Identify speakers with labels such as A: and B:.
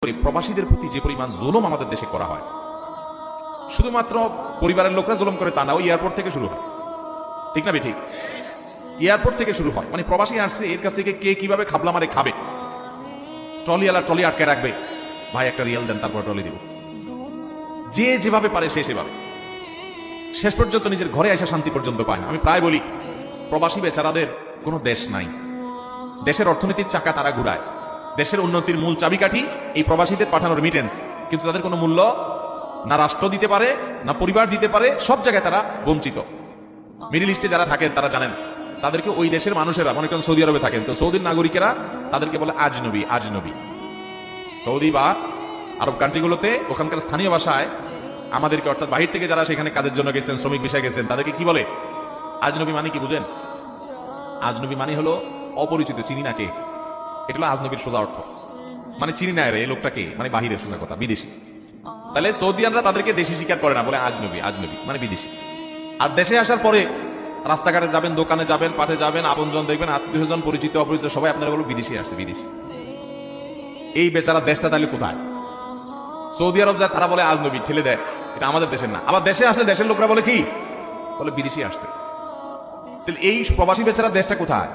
A: প্রবাসীদের প্রতি যে পরিমাণ জুলুম আমাদের দেশে করা হয়, শুধুমাত্র পরিবারের লোকরা জুলুম করে তা না, ওই এয়ারপোর্ট থেকে শুরু হয়। ঠিক না ঠিক? এয়ারপোর্ট থেকে শুরু হয়, মানে প্রবাসী আসছে, এর কাছ থেকে কে কিভাবে খাবলা মারে খাবে। ট্রলিওয়ালা ট্রলি আটকে রাখবে, ভাই একটা রিয়েল দেন তারপর ট্রলি দিব। যে যেভাবে পারে সে সেভাবে, শেষ পর্যন্ত নিজের ঘরে আসা শান্তি পর্যন্ত পায় না। আমি প্রায় বলি, প্রবাসী বেচারাদের কোনো দেশ নাই, দেশের অর্থনীতির চাকা তারা ঘুরায়, দেশের উন্নতির মূল চাবিকাঠি এই প্রবাসীদের পাঠানো রেমিটেন্স, কিন্তু তাদের কোনো মূল্য না রাষ্ট্র দিতে পারে না পরিবার দিতে পারে, সব জায়গায় তারা বঞ্চিত। মিডল ইস্টে যারা থাকেন তারা জানেন, তাদেরকে ওই দেশের মানুষেরা, মনে করেন সৌদি আরবে থাকেন, তো সৌদির নাগরিকেরা তাদেরকে বলে আজনবী। আজনবী সৌদি বা আরব কান্ট্রিগুলোতে ওখানকার স্থানীয় ভাষায় আমাদেরকে, অর্থাৎ বাহির থেকে যারা সেখানে কাজের জন্য গেছেন, শ্রমিক বিষয়ে গেছেন, তাদেরকে কি বলে? আজনবী। মানে কি বুঝেন? আজনবী মানে হলো অপরিচিত, চিনি না কে। এটা হলো আজনবীর সোজা অর্থ, মানে চিনি না রে এই লোকটাকে, মানে বাহিরের, সোজা কথা বিদেশি। তাহলে সৌদিয়ানরা তাদেরকে দেশি স্বীকার করে না, বলে আজনবী। আজনবী মানে বিদেশি। আর দেশে আসার পরে রাস্তাঘাটে যাবেন, দোকানে যাবেন, পাঠে যাবেন, আপনজন দেখবেন, আত্মীয় স্বজন, পরিচিত অপরিচিত সবাই আপনারা বলবো বিদেশি আসছে, বিদেশি। এই বেচারা দেশটা তাহলে কোথায়? সৌদি আরব যায়, তারা বলে আজনবী, ঠেলে দেয়, এটা আমাদের দেশের না। আবার দেশে আসলে দেশের লোকরা বলে কি? বলে বিদেশি আসছে। তাহলে এই প্রবাসী বেচারা দেশটা কোথায়?